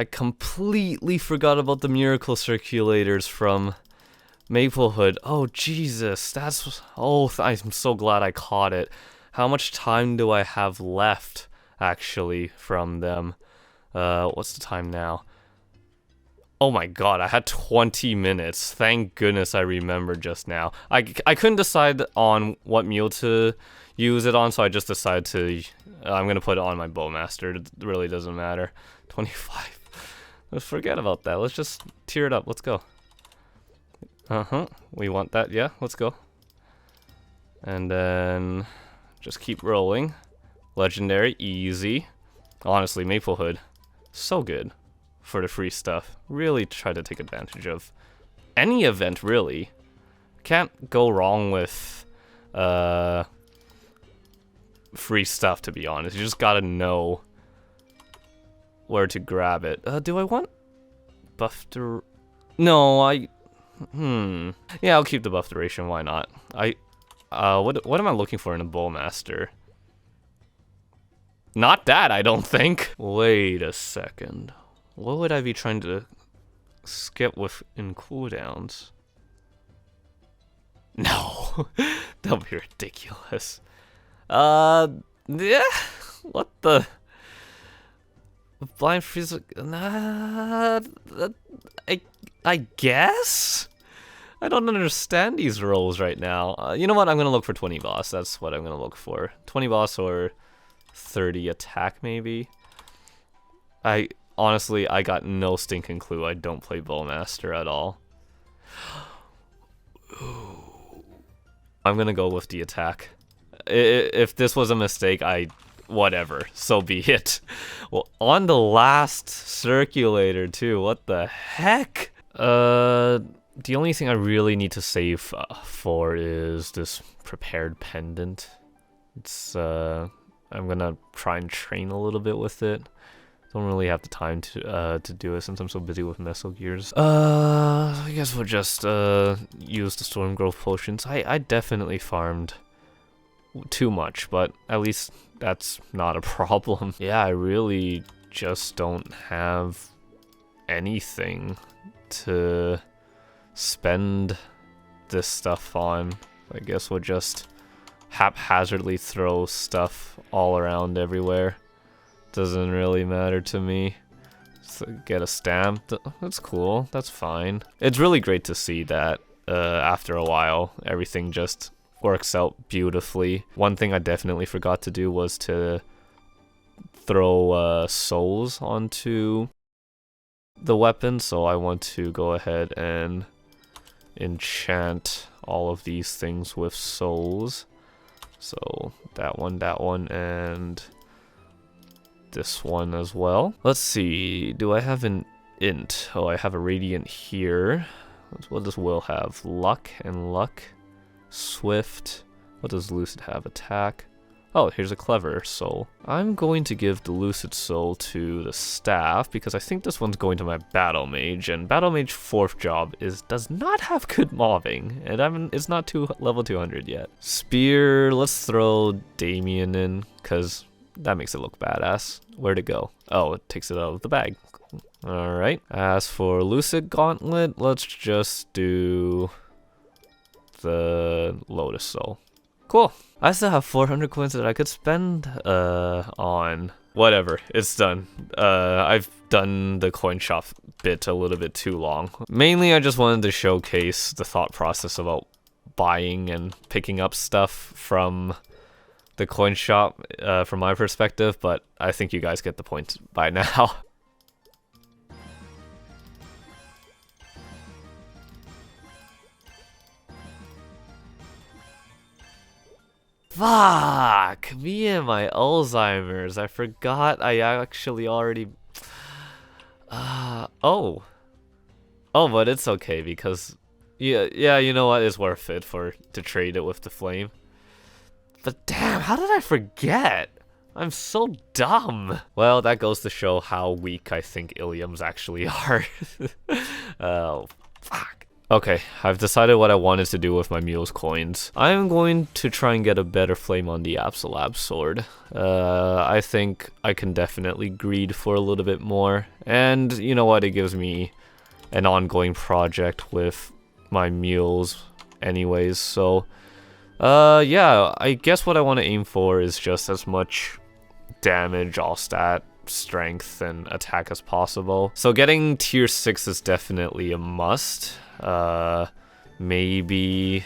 I completely forgot about the miracle circulators from Maplehood. Oh, Jesus. That's... Oh, I'm so glad I caught it. How much time do I have left, actually, from them? What's the time now? Oh my god, I had 20 minutes. Thank goodness I remembered just now. I couldn't decide on what meal to use it on, so I just decided to... I'm gonna put it on my Bowmaster. It really doesn't matter. 25. Let's forget about that. Let's just tier it up. Let's go. We want that. Yeah, let's go. And then... just keep rolling. Legendary, easy. Honestly, Maplehood, so good for the free stuff. Really try to take advantage of any event, really. Can't go wrong with free stuff, to be honest. You just gotta know where to grab it. Do I want buff dur... No, yeah, I'll keep the buff duration, why not? What am I looking for in a Bowmaster? Not that, I don't think. Wait a second. What would I be trying to skip with in cooldowns? No. That would be ridiculous. Yeah. What the? Blind freeze. Nah, I guess? I don't understand these rolls right now. You know what? I'm gonna look for 20 boss. That's what I'm gonna look for. 20 boss or 30 attack, maybe. Honestly, I got no stinking clue. I don't play Bowmaster at all. I'm gonna go with the attack. If this was a mistake, whatever. So be it. Well, on the last circulator too. What the heck? The only thing I really need to save for is this prepared pendant. It's I'm gonna try and train a little bit with it. Don't really have the time to do it since I'm so busy with Meso Gears. I guess we'll just use the Storm Growth potions. I definitely farmed too much, but at least that's not a problem. Yeah, I really just don't have anything to spend this stuff on. I guess we'll just haphazardly throw stuff all around everywhere. Doesn't really matter to me. So get a stamp. That's cool. That's fine. It's really great to see that after a while, everything just works out beautifully. One thing I definitely forgot to do was to throw souls onto the weapon, so I want to go ahead and enchant all of these things with souls. So that one, and this one as well. Let's see, do I have an int? Oh, I have a radiant here. What does Will have? Luck and luck. Swift. What does Lucid have? Attack. Oh, here's a clever soul. I'm going to give the Lucid Soul to the staff because I think this one's going to my Battle Mage, and Battle Mage 4th job does not have good mobbing, and it's not level 200 yet. Spear, let's throw Damien in because that makes it look badass. Where'd it go? Oh, it takes it out of the bag. Alright. As for Lucid Gauntlet, let's just do the Lotus Soul. Cool. I still have 400 coins that I could spend on whatever. It's done. I've done the coin shop bit a little bit too long. Mainly, I just wanted to showcase the thought process about buying and picking up stuff from the coin shop from my perspective, but I think you guys get the point by now. Fuck! Me and my Alzheimer's. I forgot I actually already... Oh, but it's okay because... Yeah, you know what? It's worth it to trade it with the flame. But damn, how did I forget? I'm so dumb. Well, that goes to show how weak I think Iliums actually are. Oh, fuck. Okay, I've decided what I wanted to do with my Mule's coins. I'm going to try and get a better flame on the Absolab sword. I think I can definitely greed for a little bit more. And you know what, it gives me an ongoing project with my mules anyways, so yeah, I guess what I want to aim for is just as much damage, all stat, strength, and attack as possible. So getting tier 6 is definitely a must. Maybe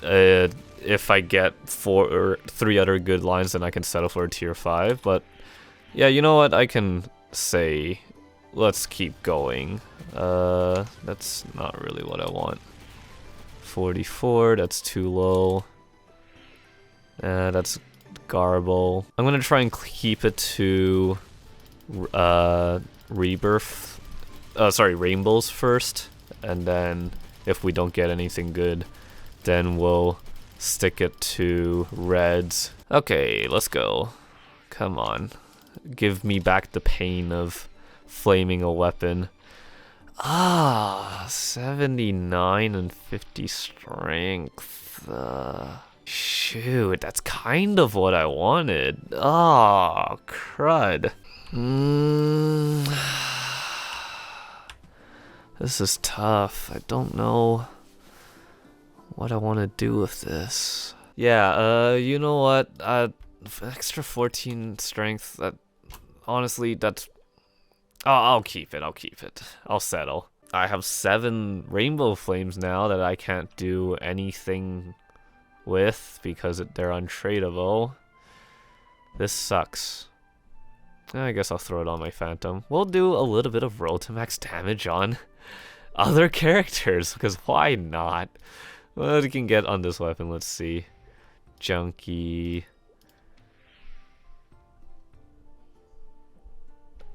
if I get 4 or 3 other good lines, then I can settle for a tier 5, but yeah, you know what, I can say let's keep going. That's not really what I want. 44, that's too low. That's Garble. I'm gonna try and keep it to Rebirth. Sorry, Rainbows first, and then if we don't get anything good, then we'll stick it to Reds. Okay, let's go. Come on, give me back the pain of flaming a weapon. 79 and 50 strength. Shoot, that's kind of what I wanted. Oh, crud. This is tough. I don't know what I want to do with this. Yeah, you know what? Extra 14 strength, honestly, that's... Oh, I'll keep it, I'll settle. I have 7 rainbow flames now that I can't do anything with because they're untradeable. This sucks. I guess I'll throw it on my Phantom. We'll do a little bit of roll to max damage on other characters, because why not? What we can get on this weapon, let's see. Junkie.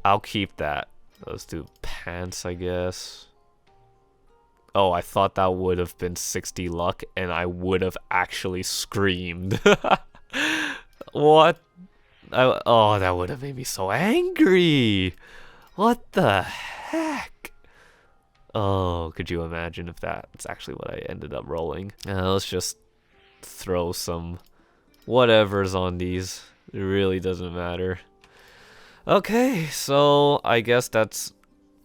I'll keep that. Let's do pants, I guess. Oh, I thought that would have been 60 luck, and I would have actually screamed. What? Oh, that would have made me so angry. What the heck? Oh, could you imagine if that's actually what I ended up rolling? Let's just throw some whatevers on these. It really doesn't matter. Okay, so I guess that's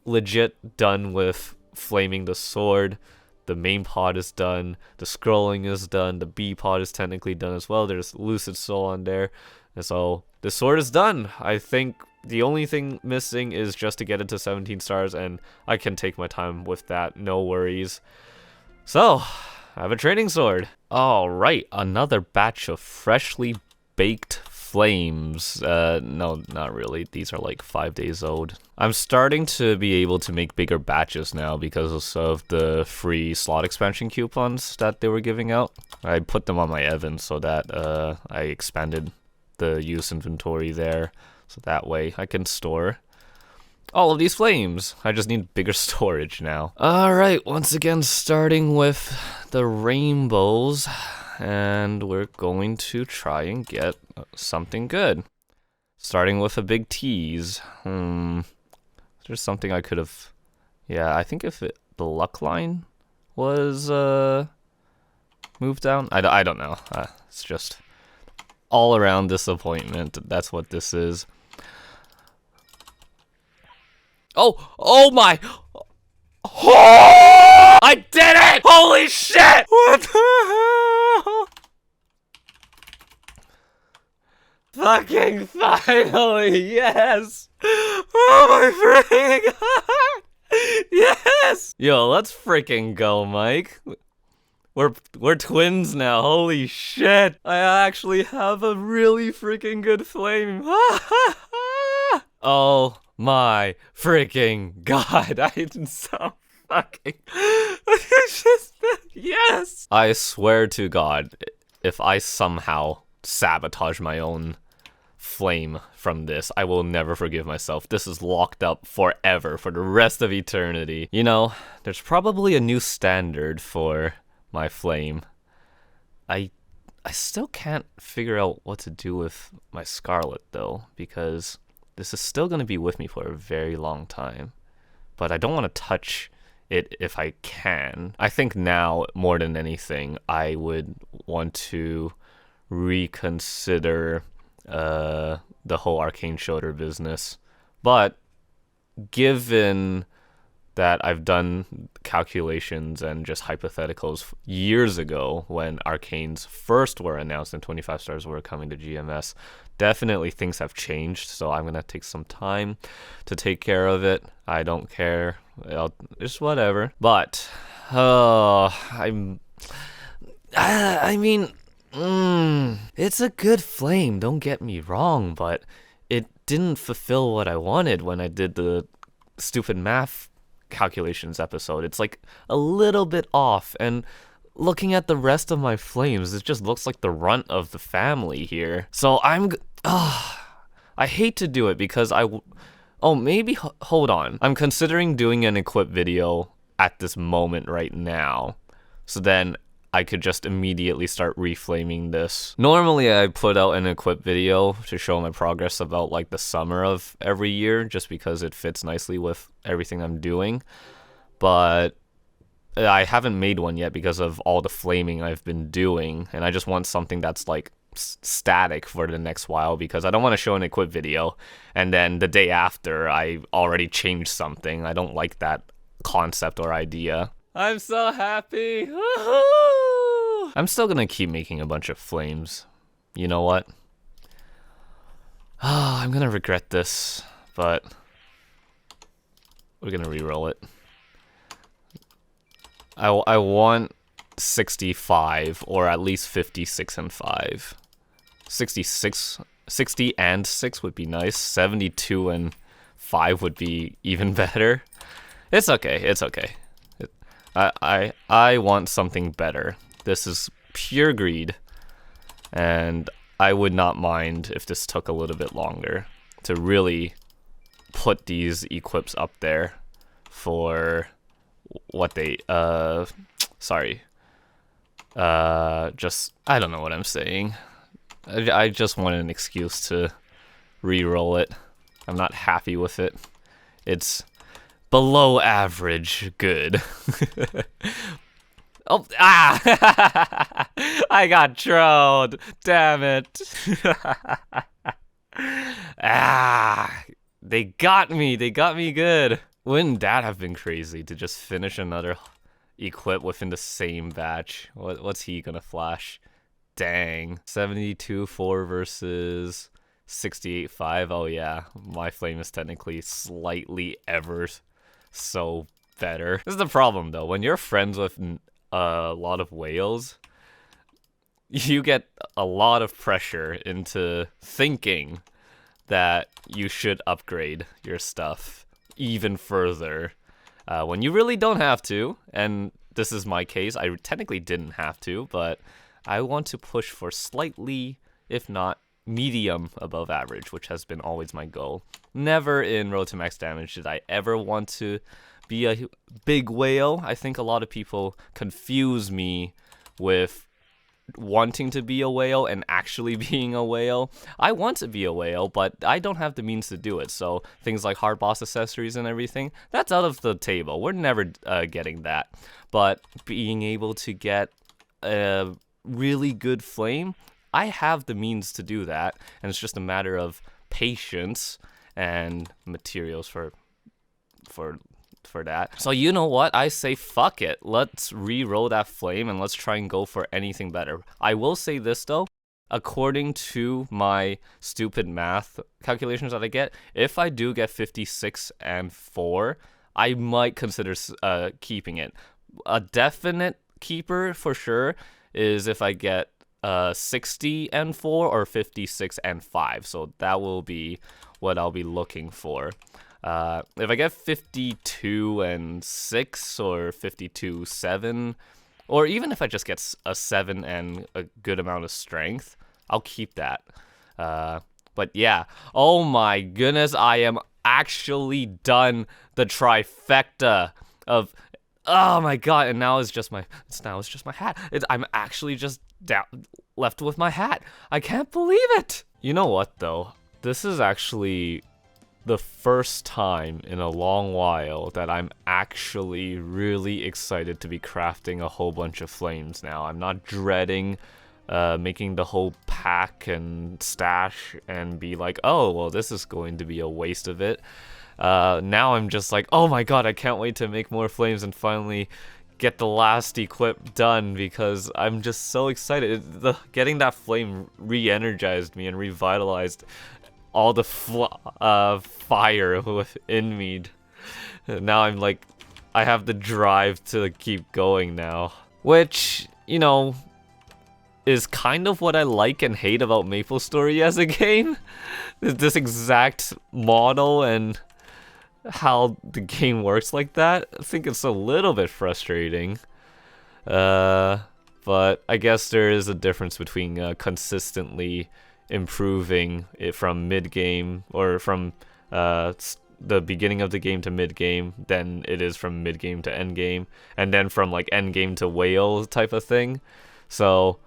legit done with flaming the sword. The main pod is done. The scrolling is done. The B pod is technically done as well. There's Lucid Soul on there. And so the sword is done. I think the only thing missing is just to get it to 17 stars, and I can take my time with that. No worries. So, I have a training sword. Alright, another batch of freshly baked flames. No, not really. These are like 5 days old. I'm starting to be able to make bigger batches now because of the free slot expansion coupons that they were giving out. I put them on my Evan so that I expanded the use inventory there, so that way I can store all of these flames. I just need bigger storage now. Alright, once again starting with the rainbows, and we're going to try and get something good. Starting with a big tease. There's something I could have... Yeah, I think if the luck line was moved down? I don't know. It's just all around disappointment. That's what this is. Oh my! Oh! I did it! Holy shit! What the hell? Fucking finally, yes! Oh my freaking god! Yes! Yo, let's freaking go, Mike. We're twins now, holy shit! I actually have a really freaking good flame. Oh my freaking god, I'm so fucking... Yes! I swear to God, if I somehow sabotage my own flame from this, I will never forgive myself. This is locked up forever, for the rest of eternity. You know, there's probably a new standard for my flame. I still can't figure out what to do with my Scarlet though, because this is still going to be with me for a very long time. But I don't want to touch it if I can. I think now, more than anything, I would want to reconsider the whole Arcane Shoulder business. But given that I've done calculations and just hypotheticals years ago when Arcanes first were announced and 25 stars were coming to GMS, definitely things have changed. So I'm going to take some time to take care of it. I don't care. Just whatever. But, I mean, it's a good flame, don't get me wrong, but it didn't fulfill what I wanted when I did the stupid math calculations episode. It's like a little bit off, and looking at the rest of my flames, it just looks like the runt of the family here. So I hate to do it because hold on. I'm considering doing an equip video at this moment right now. So then I could just immediately start reflaming this. Normally I put out an equip video to show my progress about like the summer of every year, just because it fits nicely with everything I'm doing. But I haven't made one yet because of all the flaming I've been doing, and I just want something that's like static for the next while, because I don't want to show an equip video and then the day after I already changed something. I don't like that concept or idea. I'm so happy. Woohoo! I'm still gonna keep making a bunch of flames. You know what? I'm gonna regret this, but we're gonna reroll it. I want 65 or at least 56 and 5. 60 and 6 would be nice. 72 and 5 would be even better. It's okay. It's okay. I want something better. This is pure greed, and I would not mind if this took a little bit longer to really put these equips up there for what they just, I don't know what I'm saying. I just want an excuse to re-roll it. I'm not happy with it. It's below average good. I got trolled. Damn it. They got me. They got me good. Wouldn't that have been crazy to just finish another equip within the same batch? What's he gonna flash? Dang. 72-4 versus 68-5. Oh yeah, my flame is technically slightly ever so better. This is the problem though. When you're friends with a lot of whales, you get a lot of pressure into thinking that you should upgrade your stuff even further when you really don't have to. And this is my case. I technically didn't have to, but I want to push for slightly, if not medium, above average, which has been always my goal. Never in Road to Max Damage did I ever want to be a big whale. I think a lot of people confuse me with wanting to be a whale and actually being a whale. I want to be a whale, but I don't have the means to do it. So things like hard boss accessories and everything, that's out of the table. We're never getting that. But being able to get a really good flame, I have the means to do that, and it's just a matter of patience and materials for that. So you know what? I say fuck it. Let's re-roll that flame and let's try and go for anything better. I will say this though, according to my stupid math calculations that I get, if I do get 56 and 4, I might consider keeping it. A definite keeper for sure is if I get 60 and 4 or 56 and 5. So that will be what I'll be looking for. If I get 52 and 6 or 52 7, or even if I just get a 7 and a good amount of strength, I'll keep that. But yeah, oh my goodness, I am actually done the trifecta of, oh my god, and now it's just my hat. I'm actually just left with my hat. I can't believe it. You know what though? This is actually the first time in a long while that I'm actually really excited to be crafting a whole bunch of flames now. I'm not dreading making the whole pack and stash and be like, oh, well, this is going to be a waste of it. Now I'm just like, oh my god, I can't wait to make more flames and finally get the last equip done, because I'm just so excited. Getting that flame re-energized me and revitalized all the fire within me. Now I'm like, I have the drive to keep going now. Which, you know, is kind of what I like and hate about MapleStory as a game. This exact model and how the game works like that. I think it's a little bit frustrating. But I guess there is a difference between consistently improving it from mid-game, or from the beginning of the game to mid-game, than it is from mid-game to end-game, and then from like end-game to whale type of thing. So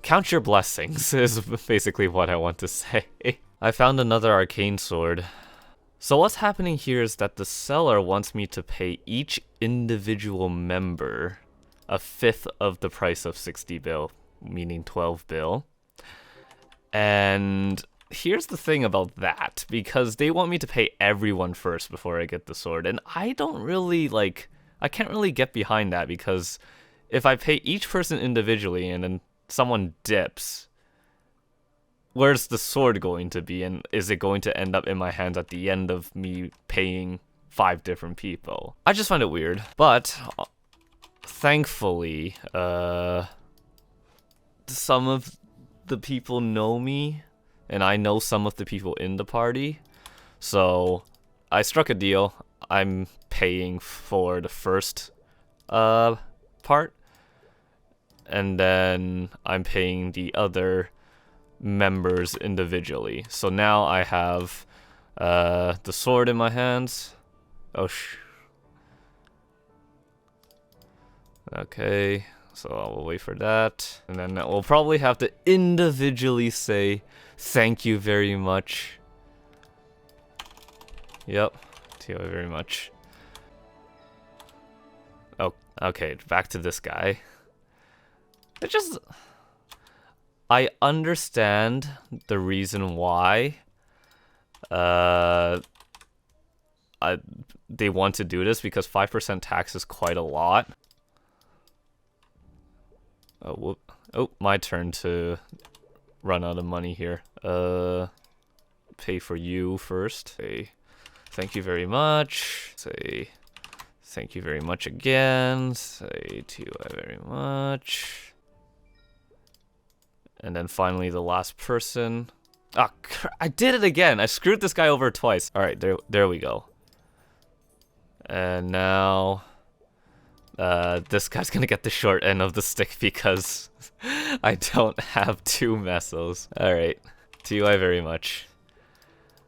count your blessings is basically what I want to say. I found another arcane sword. So what's happening here is that the seller wants me to pay each individual member a fifth of the price of 60 bill, meaning 12 bill. And here's the thing about that, because they want me to pay everyone first before I get the sword, and I don't really I can't really get behind that, because if I pay each person individually and then someone dips, where's the sword going to be, and is it going to end up in my hands at the end of me paying 5 different people? I just find it weird, but thankfully, some of the people know me, and I know some of the people in the party, so I struck a deal. I'm paying for the first part, and then I'm paying the other members individually. So now I have the sword in my hands. Okay, so I'll wait for that, and then we'll probably have to individually say thank you very much. Yep, thank you very much. Oh, okay, back to this guy. I understand the reason why they want to do this, because 5% tax is quite a lot. Oh, my turn to run out of money here. Pay for you first. Say thank you very much. Say thank you very much again. Say to you very much. And then finally the last person. Ah, I did it again. I screwed this guy over twice. All right, there we go. And now this guy's gonna get the short end of the stick because I don't have 2 mesos. All right, TUI very much.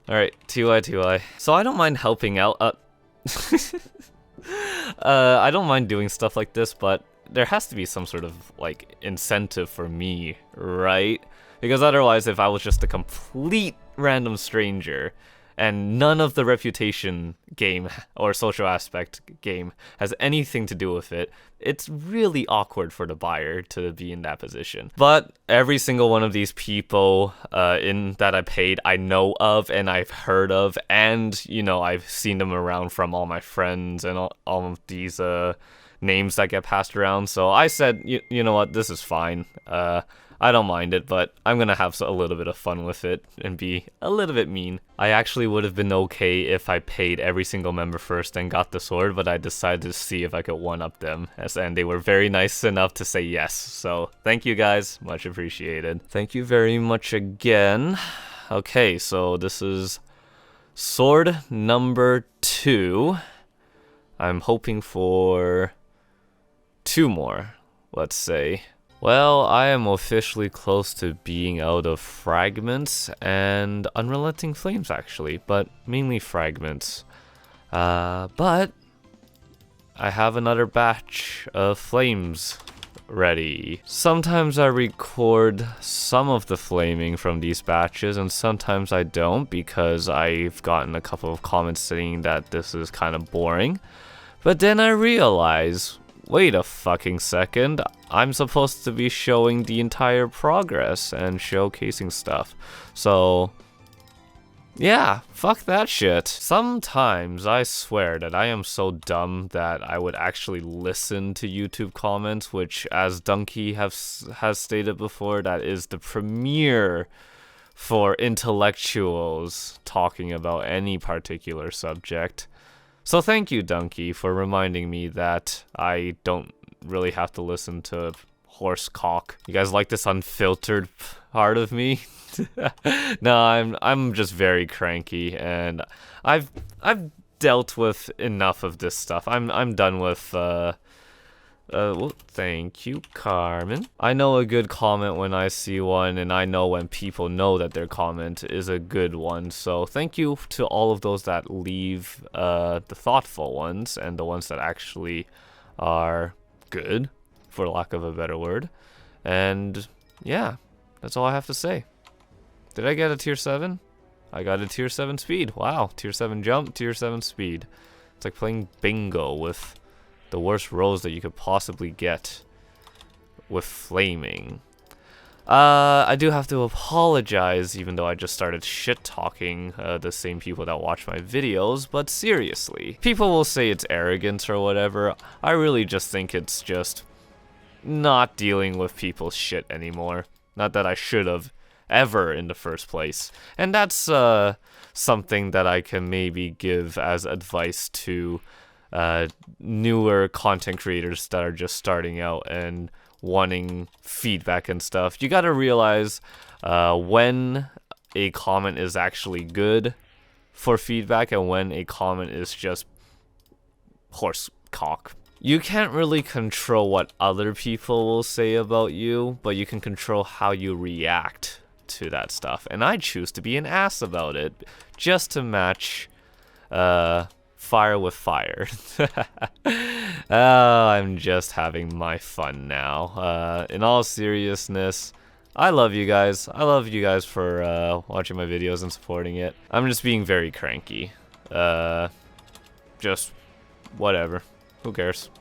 All right, TUI. So I don't mind helping out. I don't mind doing stuff like this, but there has to be some sort of like incentive for me, right? Because otherwise, if I was just a complete random stranger and none of the reputation game or social aspect game has anything to do with it, it's really awkward for the buyer to be in that position. But every single one of these people in that I paid, I know of and I've heard of, and you know, I've seen them around from all my friends and all of these names that get passed around. So I said, you know what, this is fine. I don't mind it, but I'm gonna have a little bit of fun with it and be a little bit mean. I actually would have been okay if I paid every single member first and got the sword, but I decided to see if I could one-up them, and they were very nice enough to say yes. So thank you guys, much appreciated. Thank you very much again. Okay, so this is sword number 2. I'm hoping for 2 more, let's say. Well, I am officially close to being out of fragments and unrelenting flames, actually, but mainly fragments. But I have another batch of flames ready. Sometimes I record some of the flaming from these batches, and sometimes I don't because I've gotten a couple of comments saying that this is kind of boring. But then I realize, wait a fucking second, I'm supposed to be showing the entire progress and showcasing stuff. So yeah, fuck that shit. Sometimes I swear that I am so dumb that I would actually listen to YouTube comments, which, as Dunkey has stated before, that is the premiere for intellectuals talking about any particular subject. So thank you, Dunkey, for reminding me that I don't really have to listen to horse cock. You guys like this unfiltered part of me? No, I'm just very cranky, and I've dealt with enough of this stuff. I'm done with well, thank you, Carmen. I know a good comment when I see one, and I know when people know that their comment is a good one. So thank you to all of those that leave the thoughtful ones and the ones that actually are good, for lack of a better word. And yeah, that's all I have to say. Did I get a tier 7? I got a tier 7 speed. Wow, tier 7 jump, tier 7 speed. It's like playing bingo with the worst rolls that you could possibly get with flaming. I do have to apologize, even though I just started shit-talking the same people that watch my videos, but seriously. People will say it's arrogance or whatever. I really just think it's just not dealing with people's shit anymore. Not that I should have ever in the first place. And that's something that I can maybe give as advice to newer content creators that are just starting out and wanting feedback and stuff. You gotta realize when a comment is actually good for feedback and when a comment is just horse cock. You can't really control what other people will say about you, but you can control how you react to that stuff, and I choose to be an ass about it, just to match fire with fire. I'm just having my fun now. In all seriousness, I love you guys. I love you guys for watching my videos and supporting it. I'm just being very cranky. Just whatever. Who cares?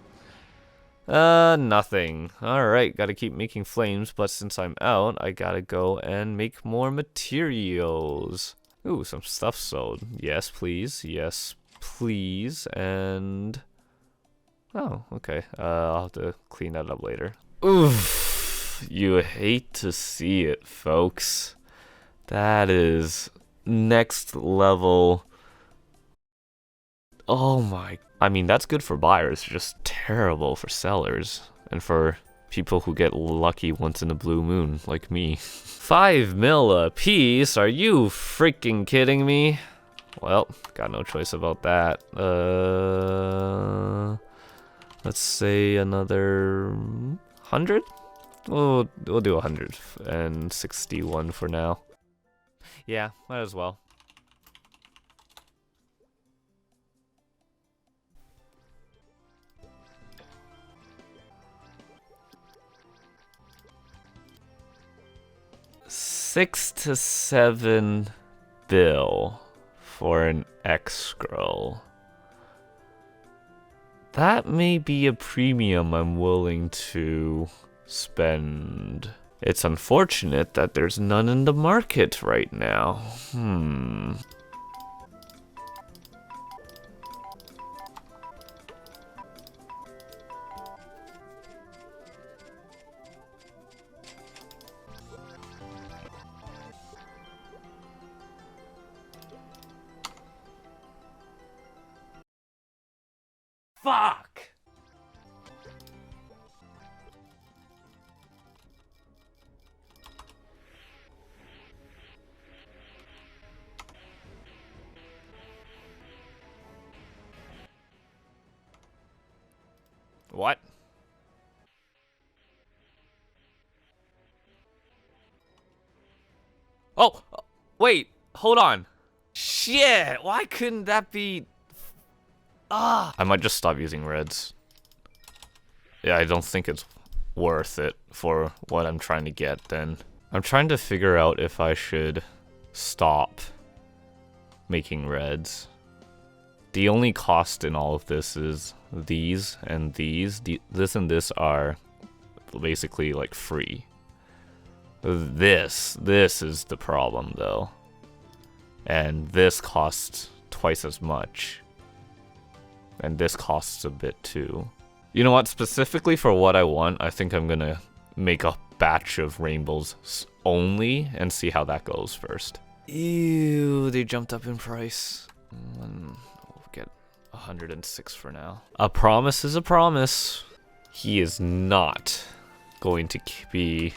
Nothing. Alright, gotta keep making flames, but since I'm out, I gotta go and make more materials. Ooh, some stuff sold. Yes, please. Yes, please. And oh, okay. I'll have to clean that up later. Oof. You hate to see it, folks. That is next level. Oh my. I mean, that's good for buyers, just terrible for sellers. And for people who get lucky once in a blue moon, like me. 5 mil a piece? Are you freaking kidding me? Well, got no choice about that. Let's say another 100? We'll do 161 for now. Yeah, might as well. $6 to $7 bill for an X scroll. That may be a premium I'm willing to spend. It's unfortunate that there's none in the market right now. Fuck! What? Oh, wait, hold on. Shit, why couldn't that be... I might just stop using reds. Yeah, I don't think it's worth it for what I'm trying to get, then I'm trying to figure out if I should stop making reds. The only cost in all of this is these and these. This and this are basically like free. This is the problem though. And this costs twice as much. And this costs a bit too. You know what? Specifically for what I want, I think I'm gonna make a batch of rainbows only and see how that goes first. Ew, they jumped up in price. We'll get 106 for now. A promise is a promise. He is not going to be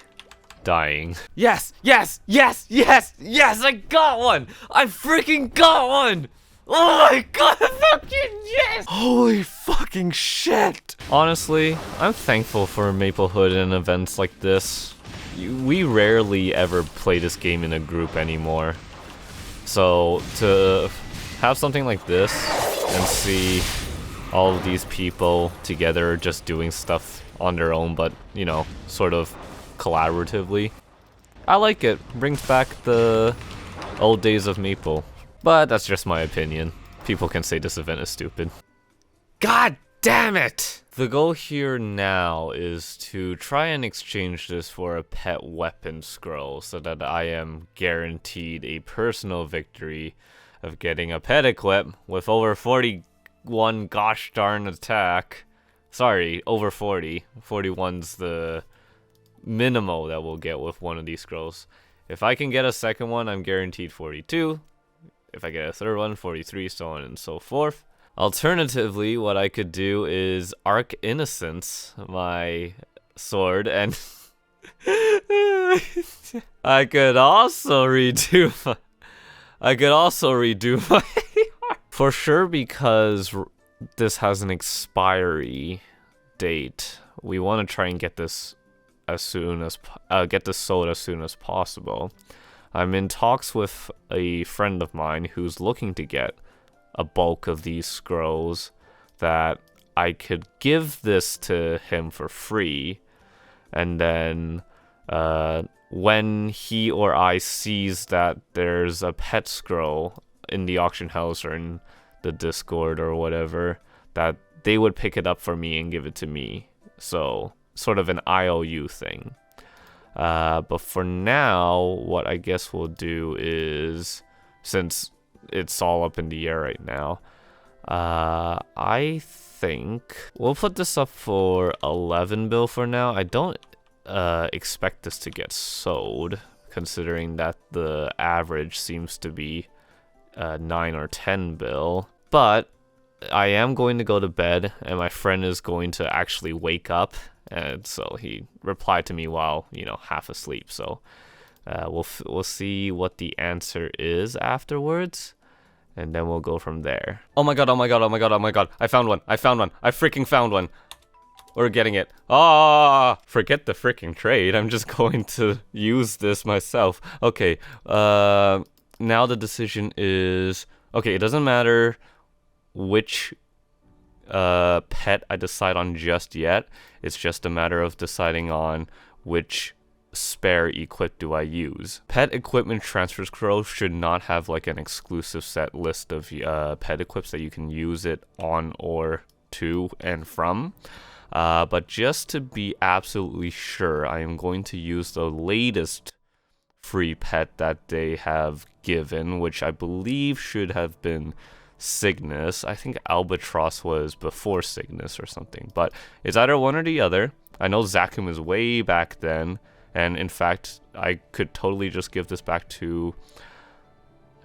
dying. Yes, yes, yes, yes, yes, I got one! I freaking got one! Oh my god, fucking yes! Holy fucking shit! Honestly, I'm thankful for Maplehood and events like this. We rarely ever play this game in a group anymore. So, to have something like this and see all of these people together just doing stuff on their own, but, you know, sort of collaboratively, I like it. Brings back the old days of Maple. But that's just my opinion. People can say this event is stupid. God damn it! The goal here now is to try and exchange this for a pet weapon scroll so that I am guaranteed a personal victory of getting a pet equip with over 41 gosh darn attack. Sorry, over 40. 41's the minimal that we'll get with one of these scrolls. If I can get a second one, I'm guaranteed 42. If I get a third one, 43, so on and so forth. Alternatively, what I could do is Arc Innocence, my sword, and I could also redo my for sure, because this has an expiry date. We want to try and get this as soon as get this sold as soon as possible. I'm in talks with a friend of mine who's looking to get a bulk of these scrolls that I could give this to him for free, and then when he or I sees that there's a pet scroll in the auction house or in the Discord or whatever, that they would pick it up for me and give it to me. So sort of an IOU thing. But for now, what I guess we'll do is, since it's all up in the air right now, I think we'll put this up for 11 bill for now. I don't expect this to get sold, considering that the average seems to be 9 or 10 bill. But I am going to go to bed, and my friend is going to actually wake up. And so he replied to me while, you know, half asleep. So we'll see what the answer is afterwards, and then we'll go from there. Oh my god, oh my god, oh my god, oh my god. I found one. I freaking found one. We're getting it. Ah, forget the freaking trade. I'm just going to use this myself. Okay, now the decision is... Okay, it doesn't matter which pet I decide on just yet. It's just a matter of deciding on which spare equip do I use. Pet equipment transfer scroll should not have like an exclusive set list of pet equips that you can use it on or to and from. But just to be absolutely sure, I am going to use the latest free pet that they have given, which I believe should have been Cygnus. I think Albatross was before Cygnus or something, but it's either one or the other. I know Zakum is way back then, and in fact, I could totally just give this back to...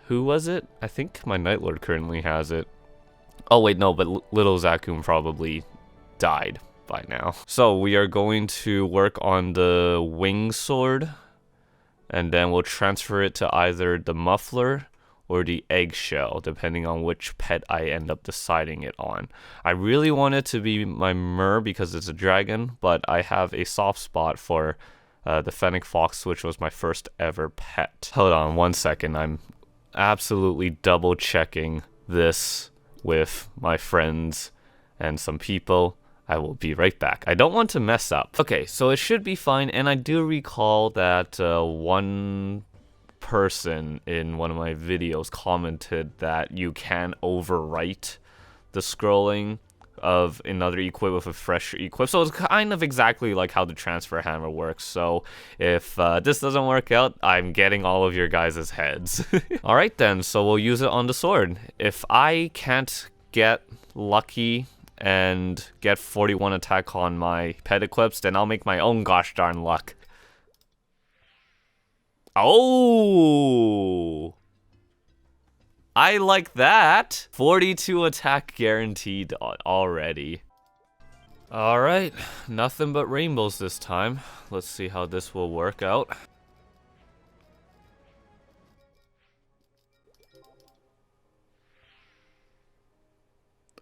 Who was it? I think my Nightlord currently has it. Oh wait, no, but little Zakum probably died by now. So we are going to work on the wing sword, and then we'll transfer it to either the muffler or the eggshell, depending on which pet I end up deciding it on. I really want it to be my Myrrh because it's a dragon, but I have a soft spot for the Fennec Fox, which was my first ever pet. Hold on 1 second, I'm absolutely double checking this with my friends and some people. I will be right back. I don't want to mess up. Okay, so it should be fine, and I do recall that one person in one of my videos commented that you can overwrite the scrolling of another equip with a fresh equip. So it's kind of exactly like how the transfer hammer works. So if this doesn't work out, I'm getting all of your guys' heads. Alright then, so we'll use it on the sword. If I can't get lucky and get 41 attack on my pet equips, then I'll make my own gosh darn luck. Oh! I like that. 42 attack guaranteed already. Alright, nothing but rainbows this time. Let's see how this will work out.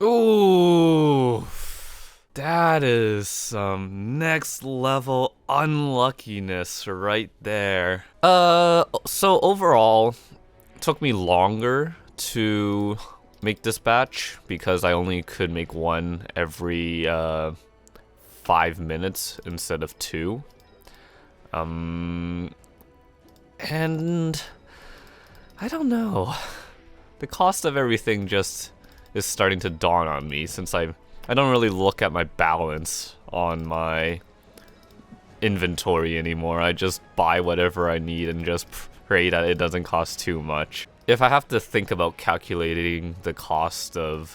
Ooh, that is some next level unluckiness right there. So overall, it took me longer to make this batch because I only could make one every 5 minutes instead of 2. And I don't know. The cost of everything just is starting to dawn on me since I don't really look at my balance on my inventory anymore. I just buy whatever I need and just pray that it doesn't cost too much. If I have to think about calculating the cost of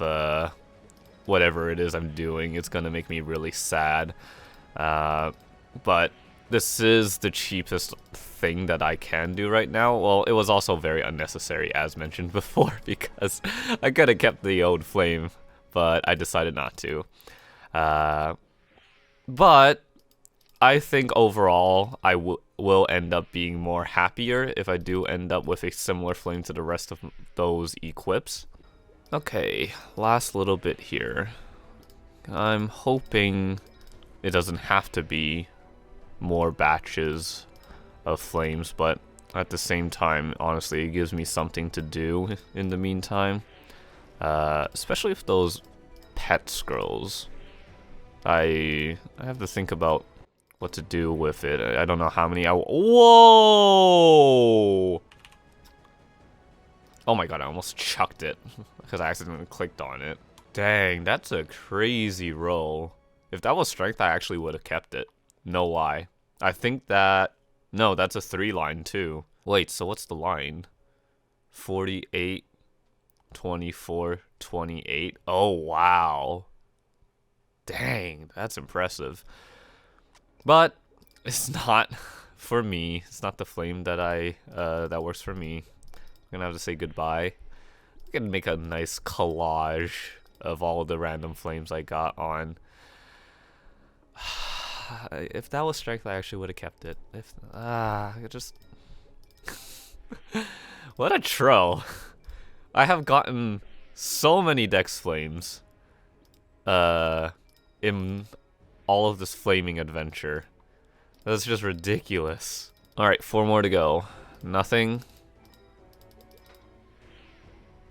whatever it is I'm doing, it's gonna make me really sad. But this is the cheapest thing that I can do right now. Well, it was also very unnecessary, as mentioned before, because I could have kept the old flame, but I decided not to. But I think overall I will end up being more happier if I do end up with a similar flame to the rest of those equips. Okay, last little bit here. I'm hoping it doesn't have to be more batches of flames, but at the same time, honestly, it gives me something to do in the meantime. Especially if those pet scrolls. I have to think about what to do with it. I don't know how many Whoa! Oh my god, I almost chucked it because I accidentally clicked on it. Dang, that's a crazy roll. If that was strength, I actually would have kept it. No lie. I think that... No, that's a 3-line too. Wait, so what's the line? 48, 24, 28. Oh, wow. Dang, that's impressive. But it's not for me. It's not the flame that that works for me. I'm gonna have to say goodbye. I can make a nice collage of all of the random flames I got on. If that was strength, I actually would have kept it. If just what a troll. I have gotten so many dex flames in all of this flaming adventure. That's just ridiculous. Alright, 4 more to go. Nothing.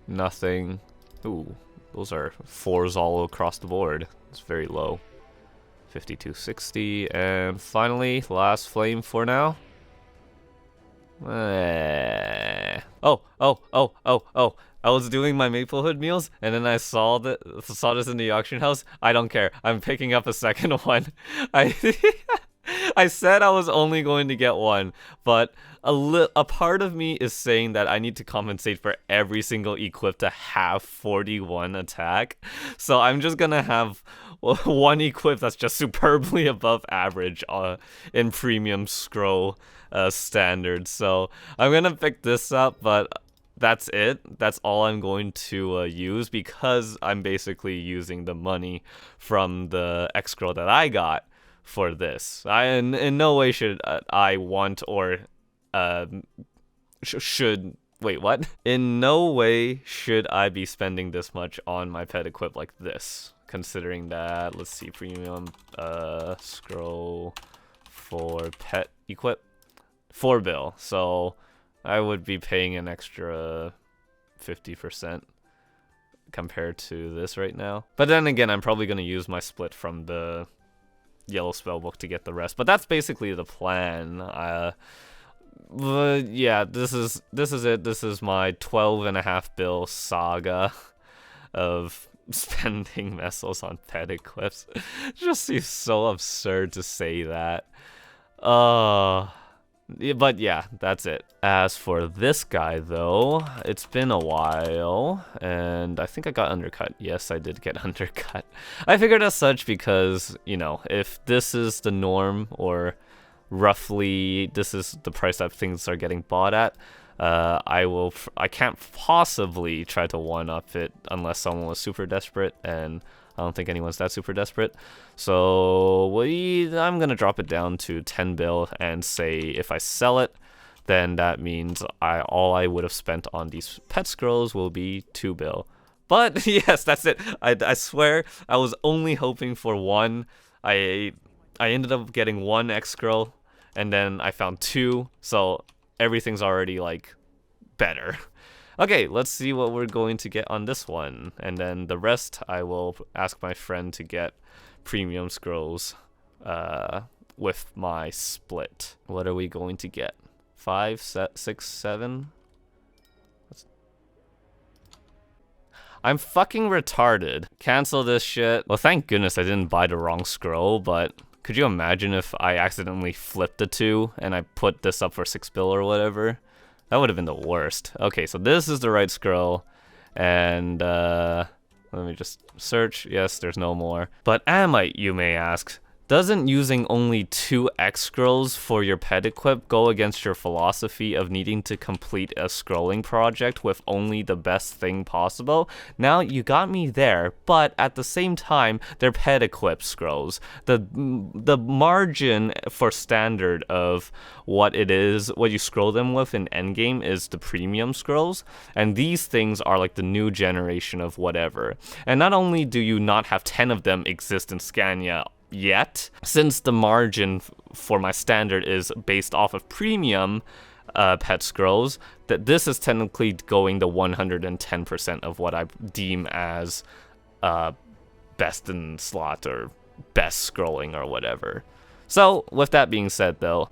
Nothing. Ooh, those are 4s all across the board. It's very low. 5260, and finally, last flame for now. Oh. I was doing my Maplehood meals, and then I saw this in the auction house. I don't care. I'm picking up a second one. I said I was only going to get one, but a part of me is saying that I need to compensate for every single equip to have 41 attack. So I'm just gonna have one equip that's just superbly above average in premium scroll standards. So I'm gonna pick this up, but that's it. That's all I'm going to use because I'm basically using the money from the X scroll that I got for this. In no way should I want or should wait, what? In no way should I be spending this much on my pet equip like this, considering that, let's see, premium scroll for pet equip 4 bill, so I would be paying an extra 50%. compared to this right now. But then again, I'm probably going to use my split from the yellow spellbook to get the rest. But that's basically the plan. But yeah, this is it. This is my 12.5 bill saga of spending mesos on pet equips. It just seems so absurd to say that. But yeah, that's it. As for this guy though, it's been a while, and I think I got undercut. Yes, I did get undercut. I figured as such because, you know, if this is the norm, or roughly this is the price that things are getting bought at, I can't possibly try to one-up it unless someone was super desperate, and I don't think anyone's that super desperate. So I'm gonna drop it down to 10 bill and say if I sell it, then that means all I would have spent on these pet scrolls will be 2 bill. But yes, that's it. I swear I was only hoping for one. I ended up getting 1 X scroll, and then I found 2, so everything's already like better. Okay, let's see what we're going to get on this one, and then the rest I will ask my friend to get premium scrolls with my split. What are we going to get? 5, 6, 7? I'm fucking retarded. Cancel this shit. Well, thank goodness I didn't buy the wrong scroll, but could you imagine if I accidentally flipped the 2 and I put this up for 6 bill or whatever? That would have been the worst. Okay, so this is the right scroll, and let me just search. Yes, there's no more. But Amite, you may ask, doesn't using only 2 X scrolls for your pet equip go against your philosophy of needing to complete a scrolling project with only the best thing possible? Now, you got me there, but at the same time, they're pet equip scrolls. The margin for standard of what it is, what you scroll them with in endgame is the premium scrolls, and these things are like the new generation of whatever. And not only do you not have 10 of them exist in Scania yet, since the margin for my standard is based off of premium pet scrolls, that this is technically going the 110% of what I deem as best in slot or best scrolling or whatever. So with that being said though,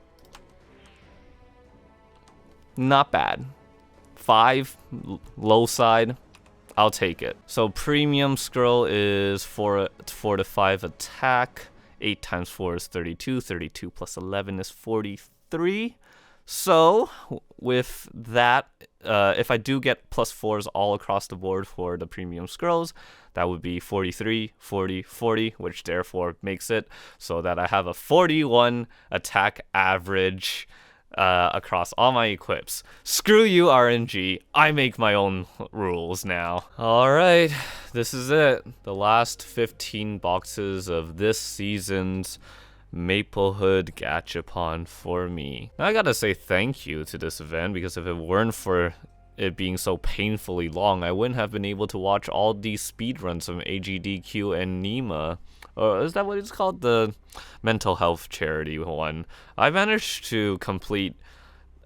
not bad. 5 low side, I'll take it. So premium scroll is 4 to 5 attack. 8 times 4 is 32. 32 plus 11 is 43. So with that, if I do get plus 4s all across the board for the premium scrolls, that would be 43, 40, 40, which therefore makes it so that I have a 41 attack average across all my equips. Screw you, RNG. I make my own rules now. Alright, this is it. The last 15 boxes of this season's Maplehood Gachapon for me. Now, I gotta say thank you to this event, because if it weren't for it being so painfully long, I wouldn't have been able to watch all these speedruns from AGDQ and Nima. Is that what it's called? The mental health charity one. I managed to complete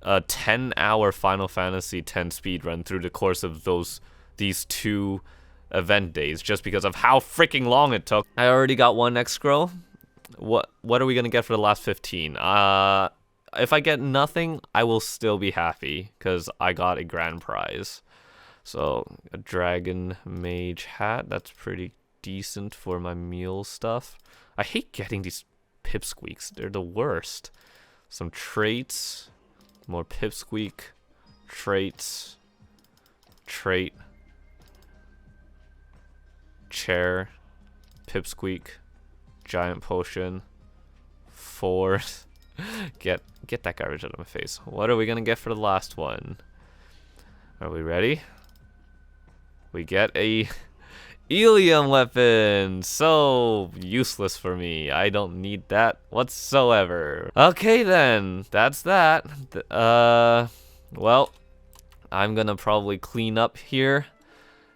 a 10-hour Final Fantasy X speedrun through the course of these 2 event days, just because of how freaking long it took. I already got 1 X scroll. What are we gonna get for the last 15? If I get nothing, I will still be happy, because I got a grand prize. So, a Dragon Mage hat, that's pretty decent for my meal stuff. I hate getting these pipsqueaks, they're the worst. Some traits, more pipsqueak, traits, trait, chair, pipsqueak, giant potion, 4. Get that garbage out of my face. What are we gonna get for the last one? Are we ready? We get a Ilium weapon. So useless for me. I don't need that whatsoever. Okay then, that's that. Well, I'm gonna probably clean up here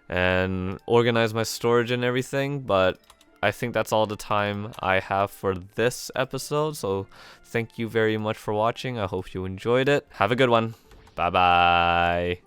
and organize my storage and everything, but I think that's all the time I have for this episode, so thank you very much for watching. I hope you enjoyed it. Have a good one. Bye bye.